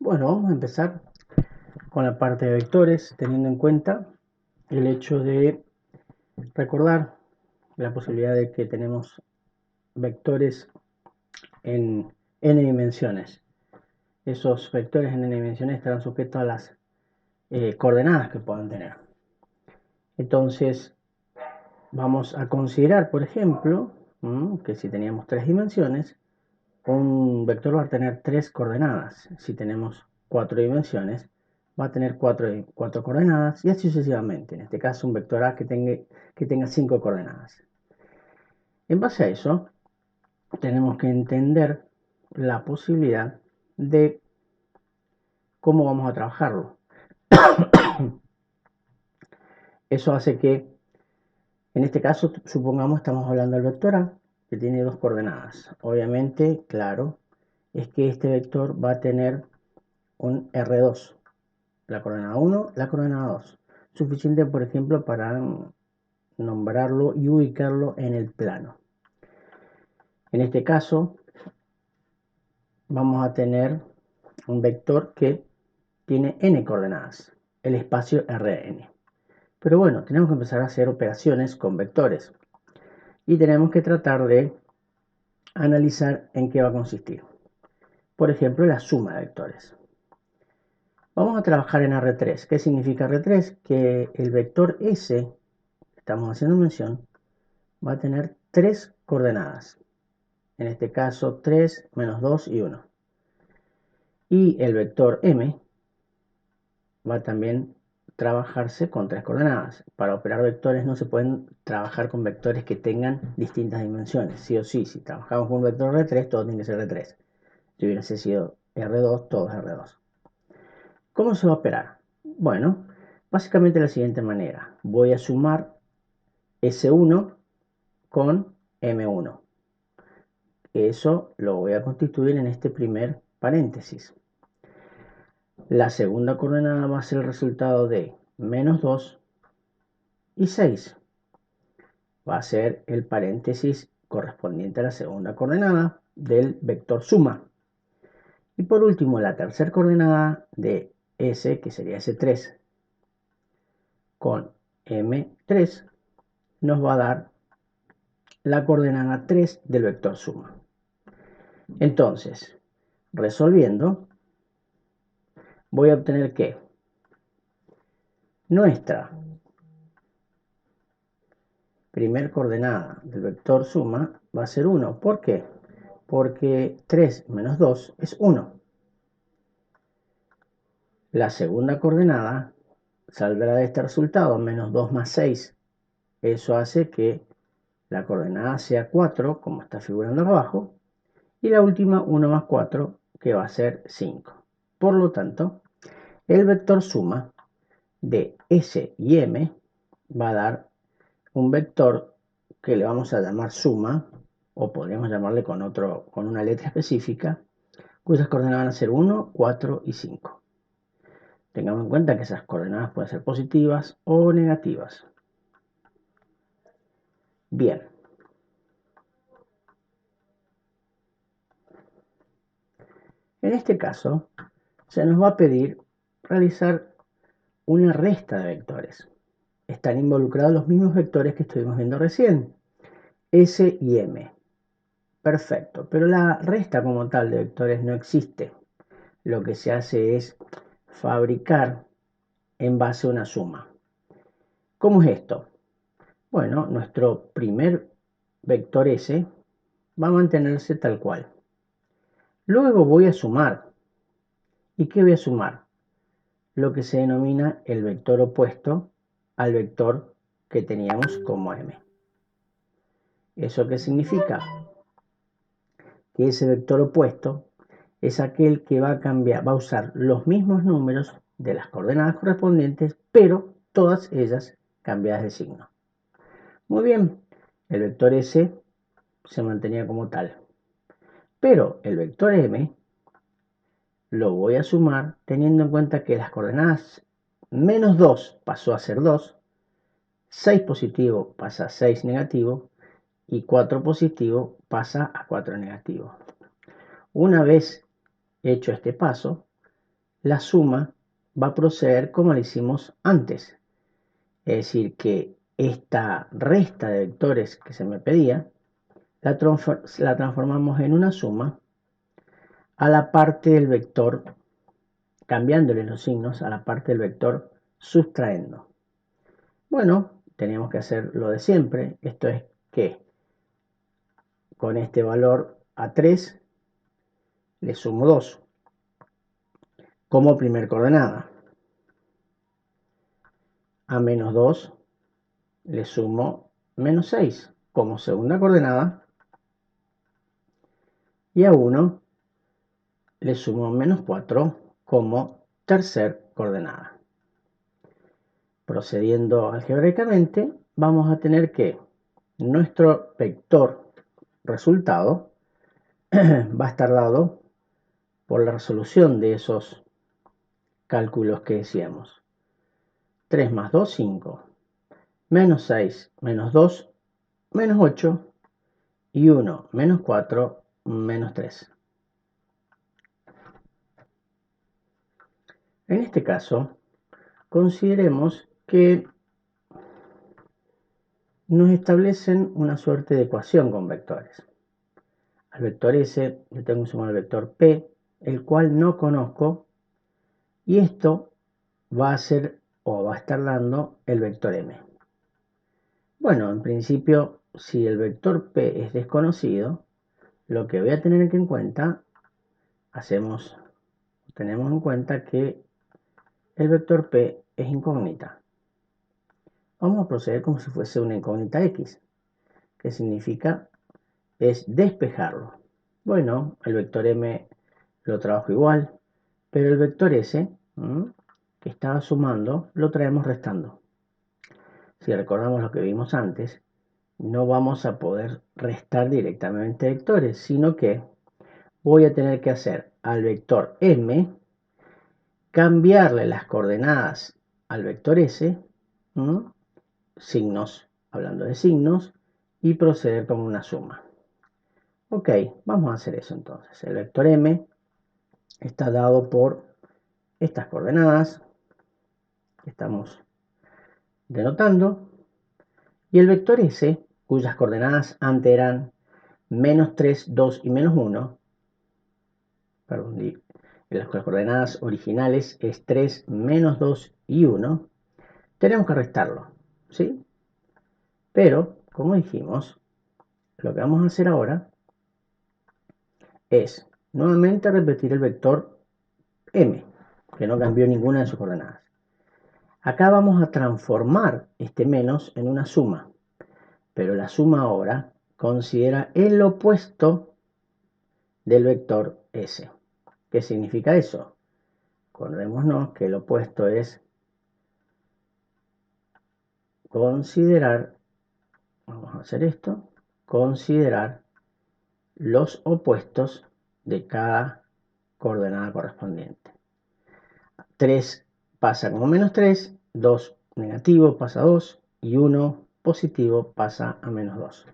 Bueno, vamos a empezar con la parte de vectores, teniendo en cuenta el hecho de recordar la posibilidad de que tenemos vectores en n dimensiones. Esos vectores en n dimensiones estarán sujetos a las coordenadas que puedan tener. Entonces, vamos a considerar, por ejemplo, que si teníamos 3 dimensiones, un vector va a tener 3 coordenadas. Si tenemos 4 dimensiones, va a tener 4 coordenadas y así sucesivamente. En este caso, un vector A que tenga 5 coordenadas. En base a eso, tenemos que entender la posibilidad de cómo vamos a trabajarlo. Eso hace que, en este caso, supongamos estamos hablando del vector A, que tiene 2 coordenadas. Obviamente, claro, es que este vector va a tener un R2. La coordenada 1, la coordenada 2. Suficiente, por ejemplo, para nombrarlo y ubicarlo en el plano. En este caso, vamos a tener un vector que tiene n coordenadas, el espacio Rn. Pero bueno, tenemos que empezar a hacer operaciones con vectores y tenemos que tratar de analizar en qué va a consistir. Por ejemplo, la suma de vectores. Vamos a trabajar en R3. ¿Qué significa R3? Que el vector S, estamos haciendo mención, va a tener 3 coordenadas. En este caso 3, menos 2 y 1. Y el vector M va a también trabajarse con 3 coordenadas. Para operar vectores no se pueden trabajar con vectores que tengan distintas dimensiones. Sí o sí, si trabajamos con un vector R3, todo tiene que ser R3. Si hubiese sido R2, todo es R2. ¿Cómo se va a operar? Bueno, básicamente de la siguiente manera. Voy a sumar S1 con M1. Eso lo voy a constituir en este primer paréntesis. La segunda coordenada va a ser el resultado de menos 2 y 6. Va a ser el paréntesis correspondiente a la segunda coordenada del vector suma. Y por último, la tercera coordenada de S, que sería S3, con M3, nos va a dar la coordenada 3 del vector suma. Entonces, resolviendo, voy a obtener que nuestra primer coordenada del vector suma va a ser 1. ¿Por qué? Porque 3 menos 2 es 1. La segunda coordenada saldrá de este resultado, menos 2 más 6. Eso hace que la coordenada sea 4, como está figurando abajo, y la última 1 más 4, que va a ser 5. Por lo tanto, el vector suma de S y M va a dar un vector que le vamos a llamar suma, o podríamos llamarle con una letra específica, cuyas coordenadas van a ser 1, 4 y 5. Tengamos en cuenta que esas coordenadas pueden ser positivas o negativas. Bien. En este caso, se nos va a pedir realizar una resta de vectores. Están involucrados los mismos vectores que estuvimos viendo recién, S y M. Perfecto, pero la resta como tal de vectores no existe. Lo que se hace es fabricar en base a una suma. ¿Cómo es esto? Bueno, nuestro primer vector S va a mantenerse tal cual. Luego voy a sumar. ¿Y qué voy a sumar? Lo que se denomina el vector opuesto al vector que teníamos como M. ¿Eso qué significa? Que ese vector opuesto es aquel que va a usar los mismos números de las coordenadas correspondientes, pero todas ellas cambiadas de signo. Muy bien, el vector S se mantenía como tal, pero el vector M lo voy a sumar teniendo en cuenta que las coordenadas menos 2 pasó a ser 2, 6 positivo pasa a 6 negativo y 4 positivo pasa a 4 negativo. Una vez hecho este paso, la suma va a proceder como lo hicimos antes. Es decir, que esta resta de vectores que se me pedía, la transformamos en una suma a la parte del vector, cambiándole los signos a la parte del vector sustrayendo. Bueno, tenemos que hacer lo de siempre. Esto es que con este valor a 3 le sumo 2 como primer coordenada. A menos 2 le sumo menos 6 como segunda coordenada. Y a 1 le sumo menos 4 como tercer coordenada. Procediendo algebraicamente, vamos a tener que nuestro vector resultado va a estar dado por la resolución de esos cálculos que decíamos. 3 más 2, 5. Menos 6, menos 2, menos 8. Y 1, menos 4, menos 3. En este caso, consideremos que nos establecen una suerte de ecuación con vectores. Al vector S le tengo que sumar el vector P, el cual no conozco, y esto va a ser o va a estar dando el vector M. Bueno, en principio, si el vector P es desconocido, lo que voy a tener en cuenta, tenemos en cuenta que el vector P es incógnita. Vamos a proceder como si fuese una incógnita X, que significa es despejarlo. Bueno, el vector M lo trabajo igual, pero el vector S, que estaba sumando, lo traemos restando. Si recordamos lo que vimos antes, no vamos a poder restar directamente vectores, sino que voy a tener que hacer al vector M, cambiarle las coordenadas al vector S, signos, hablando de signos, y proceder con una suma. Ok, vamos a hacer eso entonces. El vector M está dado por estas coordenadas que estamos denotando, y el vector S, cuyas coordenadas antes eran menos 3, 2 y menos 1, perdón, las coordenadas originales es 3, menos 2 y 1, tenemos que restarlo, ¿sí? Pero, como dijimos, lo que vamos a hacer ahora es nuevamente repetir el vector M, que no cambió ninguna de sus coordenadas. Acá vamos a transformar este menos en una suma, pero la suma ahora considera el opuesto del vector S. ¿Qué significa eso? Acordémonos que el opuesto es considerar, vamos a hacer esto, considerar los opuestos de cada coordenada correspondiente. 3 pasa como menos 3, 2 negativo pasa a 2 y 1 positivo pasa a menos 2.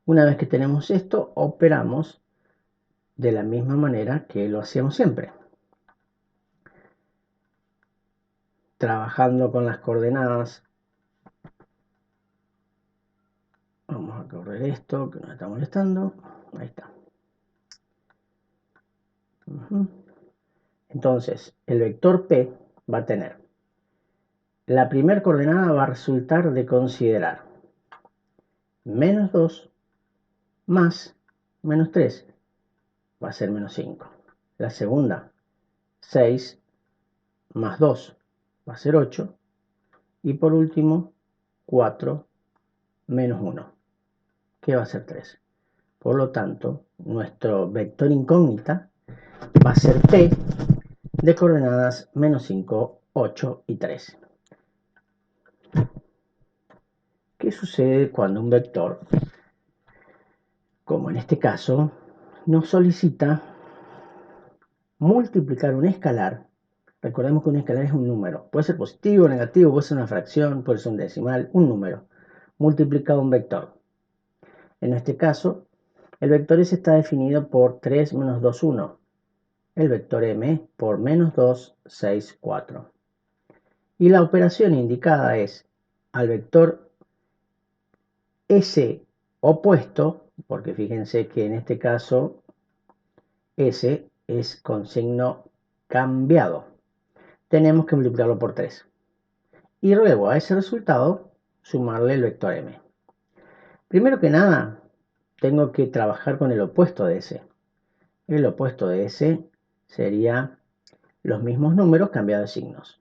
Una vez que tenemos esto, operamos de la misma manera que lo hacíamos siempre. Trabajando con las coordenadas, vamos a correr esto que nos está molestando. Ahí está. Entonces, el vector P va a tener, la primera coordenada va a resultar de considerar menos 2 más menos 3, va a ser menos 5. La segunda, 6 más 2, va a ser 8. Y por último, 4 menos 1, que va a ser 3. Por lo tanto, nuestro vector incógnita va a ser P de coordenadas menos 5, 8 y 3. ¿Qué sucede cuando un vector, como en este caso, nos solicita multiplicar un escalar? Recordemos que un escalar es un número. Puede ser positivo, negativo, puede ser una fracción, puede ser un decimal, un número multiplicado a un vector. En este caso, el vector S está definido por 3 menos 2, 1. el vector m por menos 2, 6, 4. Y la operación indicada es al vector S opuesto, porque fíjense que en este caso S es con signo cambiado. Tenemos que multiplicarlo por 3. Y luego a ese resultado sumarle el vector m. Primero que nada, tengo que trabajar con el opuesto de S. El opuesto de S sería los mismos números cambiados de signos.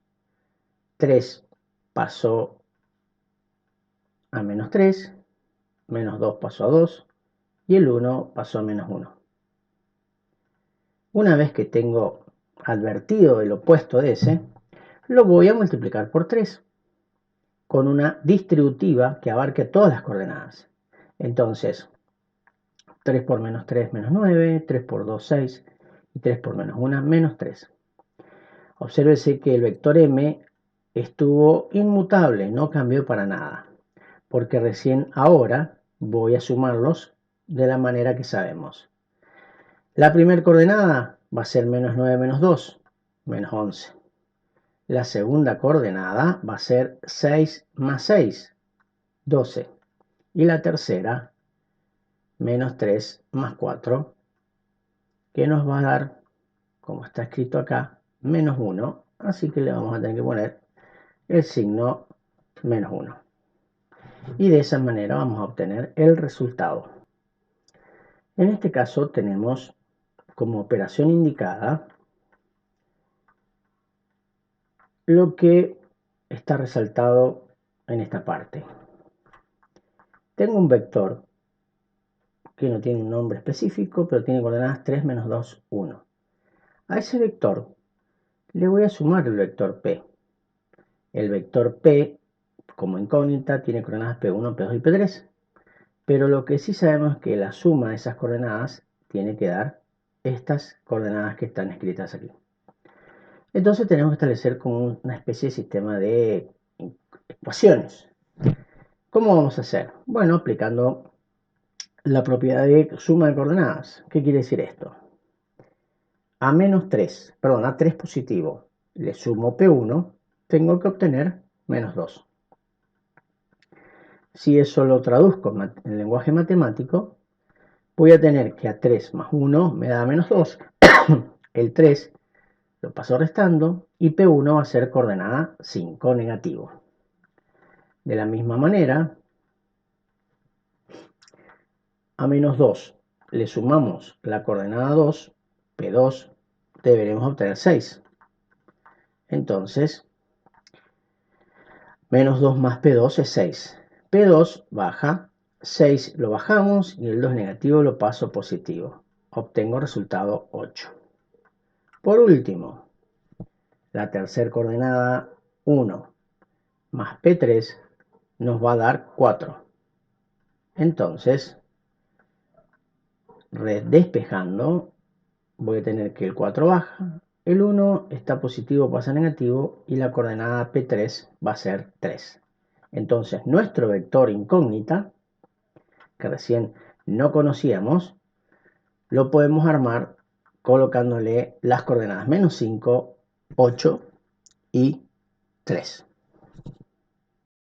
3 pasó a menos 3, menos 2 pasó a 2 y el 1 pasó a menos 1. Una vez que tengo advertido el opuesto de S, lo voy a multiplicar por 3 con una distributiva que abarque todas las coordenadas. Entonces, 3 por menos 3, menos 9, 3 por 2, 6, y 3 por menos 1, menos 3. Obsérvese que el vector m estuvo inmutable, no cambió para nada, porque recién ahora voy a sumarlos de la manera que sabemos. La primera coordenada va a ser menos 9 menos 2, menos 11. La segunda coordenada va a ser 6 más 6, 12. Y la tercera, menos 3 más 4, que nos va a dar, como está escrito acá, menos 1. Así que le vamos a tener que poner el signo menos 1. Y de esa manera vamos a obtener el resultado. En este caso tenemos como operación indicada lo que está resaltado en esta parte. Tengo un vector que no tiene un nombre específico, pero tiene coordenadas 3, menos 2, 1. A ese vector le voy a sumar el vector P. El vector P, como incógnita, tiene coordenadas P1, P2 y P3. Pero lo que sí sabemos es que la suma de esas coordenadas tiene que dar estas coordenadas que están escritas aquí. Entonces tenemos que establecer como una especie de sistema de ecuaciones. ¿Cómo vamos a hacer? Bueno, aplicando la propiedad de suma de coordenadas. ¿Qué quiere decir esto? A menos 3, perdón, a 3 positivo, le sumo P1, tengo que obtener menos 2. Si eso lo traduzco en lenguaje matemático, voy a tener que a 3 más 1 me da menos 2. El 3 lo paso restando y P1 va a ser coordenada 5, negativo. De la misma manera, a menos 2 le sumamos la coordenada 2, P2, deberemos obtener 6. Entonces, menos 2 más P2 es 6. P2 baja, 6 lo bajamos y el 2 negativo lo paso positivo. Obtengo resultado 8. Por último, la tercera coordenada 1 más P3 nos va a dar 4. Entonces, despejando, voy a tener que el 4 baja, el 1 está positivo, pasa a negativo y la coordenada P3 va a ser 3. Entonces, nuestro vector incógnita, que recién no conocíamos, lo podemos armar colocándole las coordenadas menos 5, 8 y 3.